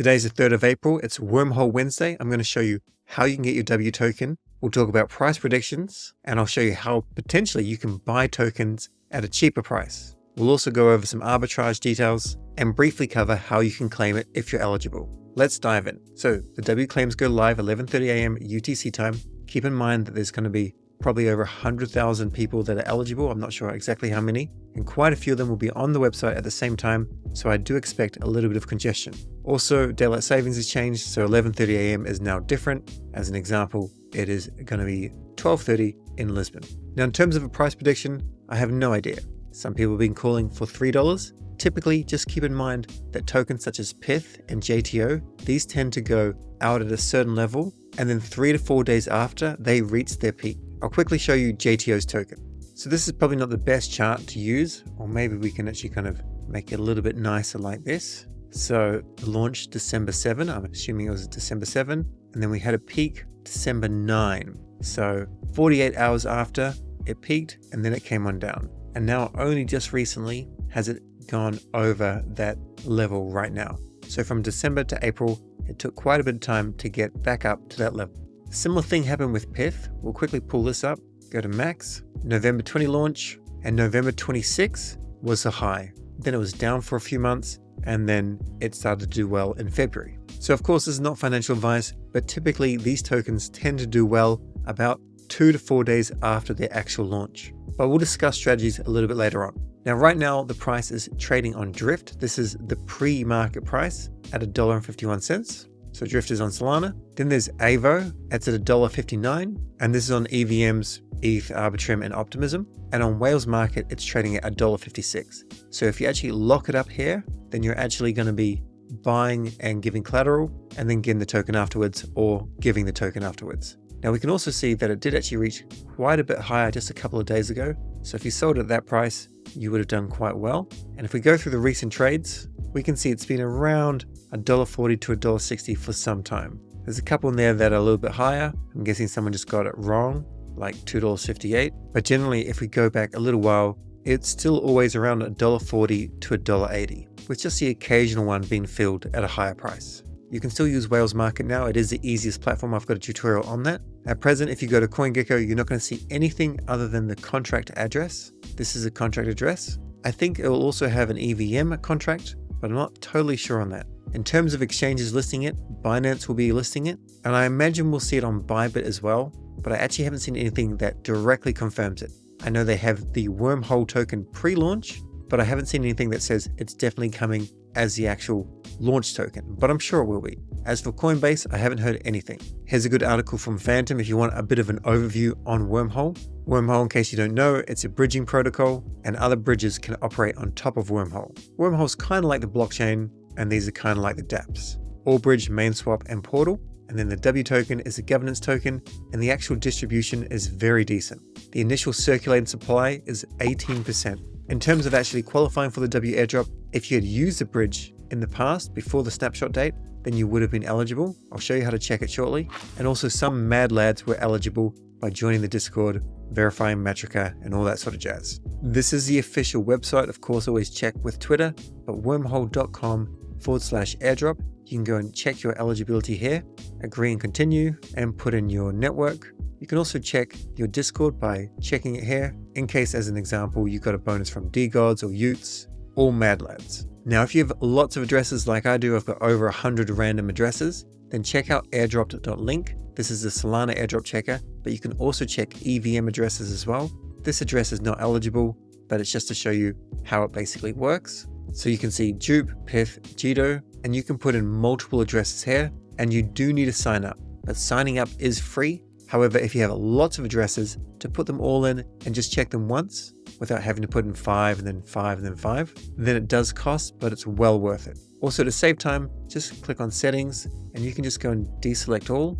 Today's the 3rd of April. It's Wormhole Wednesday. I'm going to show you how you can get your W token. We'll talk about price predictions, and I'll show you how potentially you can buy tokens at a cheaper price. We'll also go over some arbitrage details and briefly cover how you can claim it if you're eligible. Let's dive in. So the W claims go live 11:30 a.m. UTC time. Keep in mind that there's going to be probably over 100,000 people that are eligible. I'm not sure exactly how many, and quite a few of them will be on the website at the same time, so I do expect a little bit of congestion. Also, daylight savings has changed, so 11:30 a.m. is now different. As an example, it is going to be 12:30 in Lisbon. Now, in terms of a price prediction, I have no idea. Some people have been calling for $3. Typically, just keep in mind that tokens such as PIF and JTO, these tend to go out at a certain level, and then 3 to 4 days after, they reach their peak. I'll quickly show you JTO's token. So this is probably not the best chart to use, or maybe we can actually kind of make it a little bit nicer like this. So launched December 7, I'm assuming it was December 7, and then we had a peak December 9. So 48 hours after it peaked, and then it came on down. And now only just recently has it gone over that level right now. So from December to April, it took quite a bit of time to get back up to that level. A similar thing happened with PIF. We'll quickly pull this up, go to max, November 20 launch, and November 26 was the high. Then it was down for a few months, and then it started to do well in February. So of course, this is not financial advice, but typically these tokens tend to do well about 2 to 4 days after their actual launch. But we'll discuss strategies a little bit later on. Now, right now, the price is trading on Drift. This is the pre-market price at $1.51. So Drift is on Solana. Then there's Avo, it's at $1.59. And this is on EVMs, ETH, Arbitrum, and Optimism. And on Whales Market, it's trading at $1.56. So if you actually lock it up here, then you're actually going to be buying and giving collateral and then getting the token afterwards, or giving the token afterwards. Now we can also see that it did actually reach quite a bit higher just a couple of days ago. So if you sold at that price, you would have done quite well. And if we go through the recent trades, we can see it's been around $1.40 to $1.60 for some time. There's a couple in there that are a little bit higher. I'm guessing someone just got it wrong, like $2.58. But generally, if we go back a little while, it's still always around $1.40 to $1.80, with just the occasional one being filled at a higher price. You can still use Whales Market now. It is the easiest platform. I've got a tutorial on that. At present, if you go to CoinGecko, you're not going to see anything other than the contract address. This is a contract address. I think it will also have an EVM contract, but I'm not totally sure on that. In terms of exchanges listing it, Binance will be listing it, and I imagine we'll see it on Bybit as well, but I actually haven't seen anything that directly confirms it. I know they have the Wormhole token pre-launch, but I haven't seen anything that says it's definitely coming as the actual launch token, but I'm sure it will be. As for Coinbase, I haven't heard anything. Here's a good article from Phantom if you want a bit of an overview on Wormhole. Wormhole, in case you don't know, it's a bridging protocol, and other bridges can operate on top of Wormhole. Wormhole's kind of like the blockchain, and these are kind of like the dApps. Allbridge, MainSwap, and Portal. And then the W token is a governance token, and the actual distribution is very decent. The initial circulating supply is 18%. In terms of actually qualifying for the W airdrop, if you had used the bridge in the past before the snapshot date, then you would have been eligible. I'll show you how to check it shortly. And also some mad lads were eligible by joining the Discord, verifying Metrica, and all that sort of jazz. This is the official website. Of course, always check with Twitter, but wormhole.com/airdrop. You can go and check your eligibility here, agree and continue, and put in your network. You can also check your Discord by checking it here, in case, as an example, you got a bonus from DGods or Utes, or Mad Lads. Now, if you have lots of addresses like I do, I've got over 100 random addresses, then check out airdrop.link. This is the Solana Airdrop Checker, but you can also check EVM addresses as well. This address is not eligible, but it's just to show you how it basically works. So you can see Dupe, PIF, Jito, and you can put in multiple addresses here, and you do need to sign up, but signing up is free. However, if you have lots of addresses, to put them all in and just check them once without having to put in 5 and then 5 and then 5, then it does cost, but it's well worth it. Also, to save time, just click on settings and you can just go and deselect all,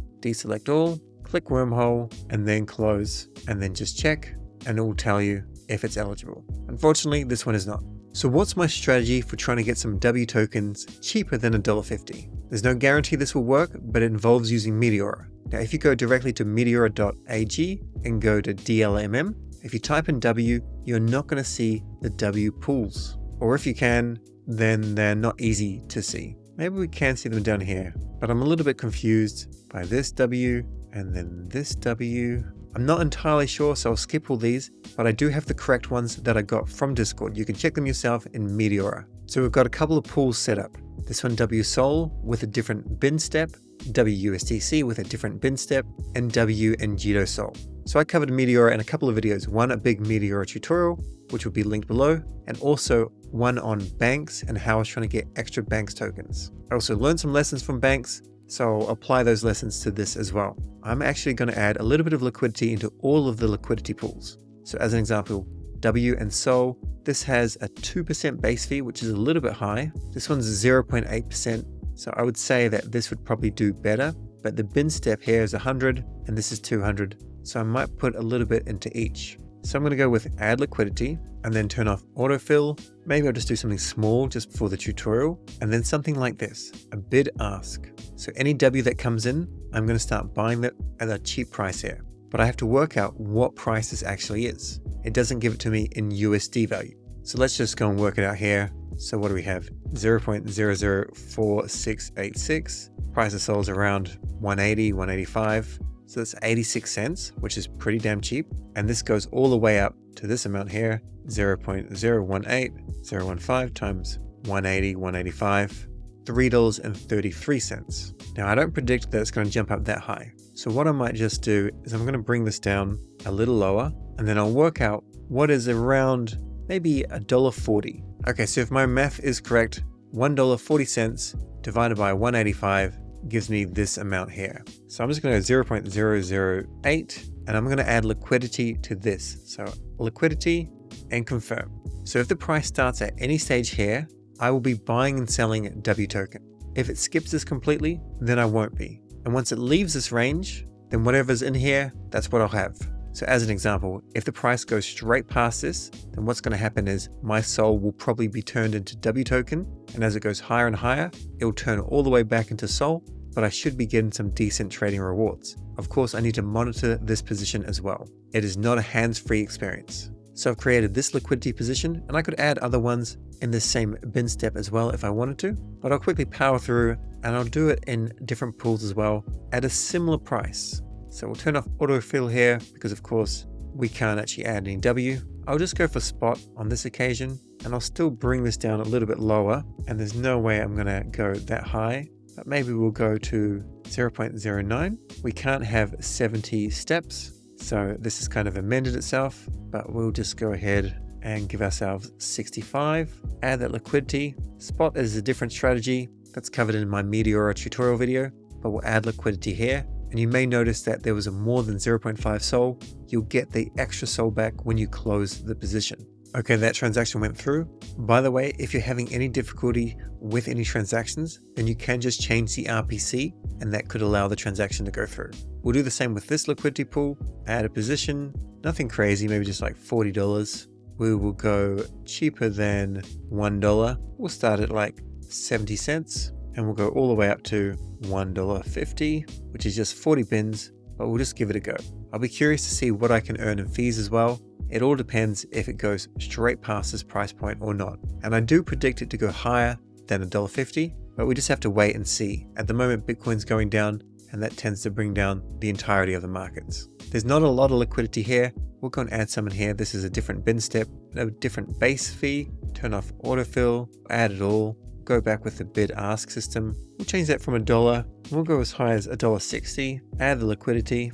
click Wormhole, and then close, and then just check, and it will tell you if it's eligible. Unfortunately, this one is not. So what's my strategy for trying to get some W tokens cheaper than $1.50? There's no guarantee this will work, but it involves using Meteora. Now, if you go directly to meteora.ag and go to DLMM, if you type in W, you're not going to see the W pools. Or if you can, then they're not easy to see. Maybe we can see them down here, but I'm a little bit confused by this W and then this W. I'm not entirely sure, so I'll skip all these, but I do have the correct ones that I got from Discord. You can check them yourself in Meteora. So we've got a couple of pools set up. This one WSOL with a different bin step, WUSDC with a different bin step, and WNGDO Sol. So I covered Meteora in a couple of videos, one a big Meteora tutorial, which will be linked below, and also one on banks and how I was trying to get extra banks tokens. I also learned some lessons from banks, so I'll apply those lessons to this as well. I'm actually going to add a little bit of liquidity into all of the liquidity pools. So as an example, W and Sol, this has a 2% base fee, which is a little bit high. This one's 0.8%. So I would say that this would probably do better, but the bin step here is 100 and this is 200. So I might put a little bit into each. So I'm going to go with add liquidity and then turn off autofill. Maybe I'll just do something small just for the tutorial, and then something like this, a bid ask. So any W that comes in, I'm going to start buying that at a cheap price here, but I have to work out what price this actually is. It doesn't give it to me in USD value. So let's just go and work it out here. So what do we have? 0.004686. Price of Sol's around 180, 185. So that's 86 cents, which is pretty damn cheap. And this goes all the way up to this amount here, 0.018015 times 180, 185, $3.33. Now I don't predict that it's going to jump up that high. So what I might just do is I'm going to bring this down a little lower, and then I'll work out what is around maybe $1.40. Okay, so if my math is correct, $1.40 divided by 185 gives me this amount here. So I'm just going to go 0.008 and I'm going to add liquidity to this. So liquidity and confirm. So if the price starts at any stage here, I will be buying and selling W token. If it skips this completely, then I won't be. And once it leaves this range, then whatever's in here, that's what I'll have. So as an example, if the price goes straight past this, then what's going to happen is my Sol will probably be turned into W token. And as it goes higher and higher, it will turn all the way back into Sol, but I should be getting some decent trading rewards. Of course, I need to monitor this position as well. It is not a hands-free experience. So I've created this liquidity position, and I could add other ones in this same bin step as well if I wanted to, but I'll quickly power through and I'll do it in different pools as well at a similar price. So we'll turn off autofill here because of course we can't actually add any W. I'll just go for spot on this occasion, and I'll still bring this down a little bit lower, and there's no way I'm gonna go that high, but maybe we'll go to 0.09. We can't have 70 steps, so this has kind of amended itself, but we'll just go ahead and give ourselves 65, add that liquidity. Spot is a different strategy that's covered in my Meteora tutorial video, but we'll add liquidity here. And you may notice that there was a more than 0.5 Sol. You'll get the extra Sol back when you close the position. Okay, that transaction went through. By the way, if you're having any difficulty with any transactions, then you can just change the RPC and that could allow the transaction to go through. We'll do the same with this liquidity pool, add a position, nothing crazy, maybe just like $40. We will go cheaper than $1. We'll start at like 70 cents and we'll go all the way up to $1.50, which is just 40 bins, but we'll just give it a go. I'll be curious to see what I can earn in fees as well. It all depends if it goes straight past this price point or not. And I do predict it to go higher than $1.50, but we just have to wait and see. At the moment, Bitcoin's going down, and that tends to bring down the entirety of the markets. There's not a lot of liquidity here. We'll go and add some in here. This is a different bin step, a different base fee, turn off autofill, add it all, go back with the bid ask system. We'll change that from $1. We'll go as high as $1.60, add the liquidity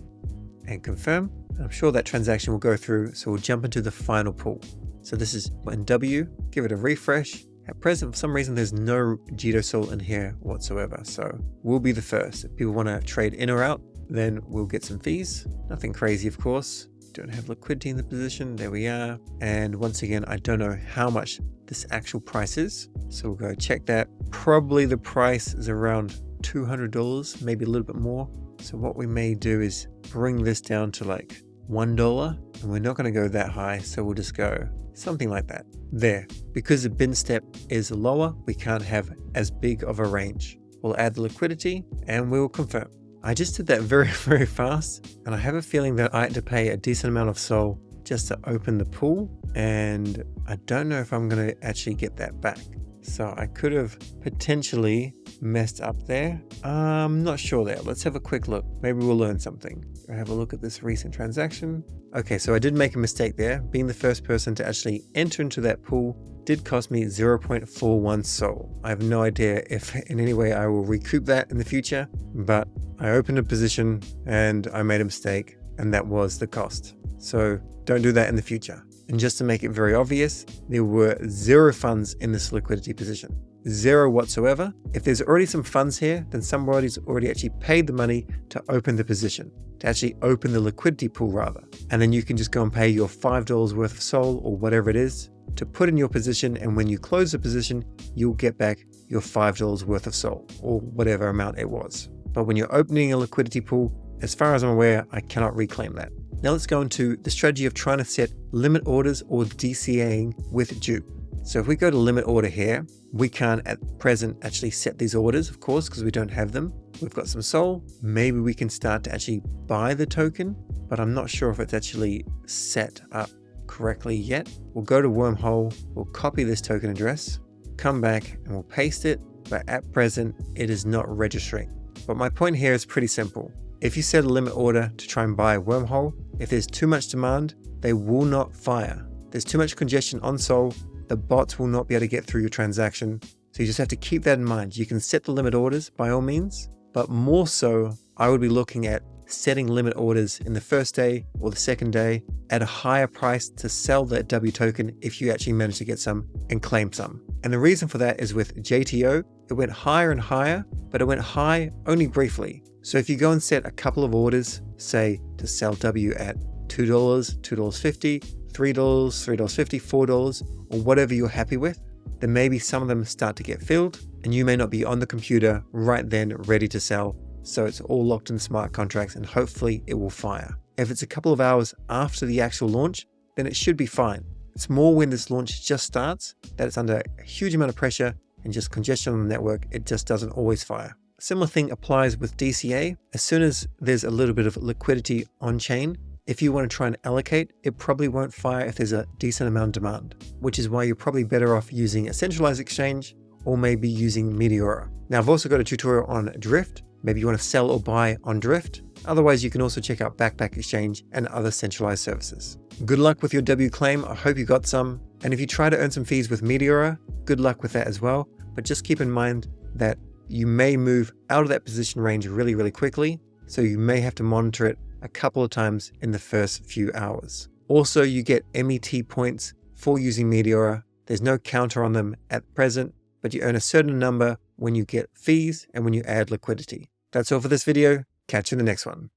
and confirm. I'm sure that transaction will go through, so we'll jump into the final pool. So this is in W, give it a refresh. At present, for some reason, there's no GDO Sol in here whatsoever, so we'll be the first. If people want to trade in or out, then we'll get some fees. Nothing crazy, of course. Don't have liquidity in the position, there we are. And once again, I don't know how much this actual price is, so we'll go check that. Probably the price is around $200, maybe a little bit more. So what we may do is bring this down to like $1, and we're not going to go that high, so we'll just go something like that. There, because the bin step is lower, we can't have as big of a range. We'll add the liquidity and we'll confirm. I just did that very, very fast, and I have a feeling that I had to pay a decent amount of Sol just to open the pool, and I don't know if I'm going to actually get that back. So I could have potentially messed up there. I'm not sure there. Let's have a quick look. Maybe we'll learn something. I'll have a look at this recent transaction. Okay, so I did make a mistake there. Being the first person to actually enter into that pool did cost me 0.41 Sol. I have no idea if in any way I will recoup that in the future, but I opened a position and I made a mistake, and that was the cost. So don't do that in the future. And just to make it very obvious, there were 0 funds in this liquidity position. 0 whatsoever. If there's already some funds here, then somebody's already actually paid the money to open the position, to actually open the liquidity pool rather. And then you can just go and pay your $5 worth of Sol or whatever it is to put in your position, and when you close the position, you'll get back your $5 worth of Sol or whatever amount it was. But when you're opening a liquidity pool, as far as I'm aware, I cannot reclaim that. Now let's go into the strategy of trying to set limit orders or DCAing with dupe. So if we go to limit order here, we can't at present actually set these orders, of course, because we don't have them. We've got some Sol. Maybe we can start to actually buy the token, but I'm not sure if it's actually set up correctly yet. We'll go to Wormhole, we'll copy this token address, come back and we'll paste it, but at present it is not registering. But my point here is pretty simple. If you set a limit order to try and buy Wormhole, if there's too much demand, they will not fire. There's too much congestion on Sol, the bots will not be able to get through your transaction. So you just have to keep that in mind. You can set the limit orders by all means, but more so, I would be looking at setting limit orders in the first day or the second day at a higher price to sell that W token if you actually manage to get some and claim some. And the reason for that is with JTO, it went higher and higher, but it went high only briefly. So if you go and set a couple of orders, say to sell W at $2, $2.50, $3, $3.50, $4, or whatever you're happy with, then maybe some of them start to get filled and you may not be on the computer right then ready to sell. So it's all locked in smart contracts and hopefully it will fire. If it's a couple of hours after the actual launch, then it should be fine. It's more when this launch just starts that it's under a huge amount of pressure and just congestion on the network, it just doesn't always fire. A similar thing applies with DCA. As soon as there's a little bit of liquidity on chain, if you want to try and allocate, it probably won't fire if there's a decent amount of demand, which is why you're probably better off using a centralized exchange or maybe using Meteora. Now I've also got a tutorial on Drift. Maybe you want to sell or buy on Drift. Otherwise, you can also check out Backpack Exchange and other centralized services. Good luck with your W claim. I hope you got some. And if you try to earn some fees with Meteora, good luck with that as well. But just keep in mind that you may move out of that position range really, really quickly. So you may have to monitor it a couple of times in the first few hours. Also, you get MET points for using Meteora. There's no counter on them at present, but you earn a certain number when you get fees and when you add liquidity. That's all for this video. Catch you in the next one.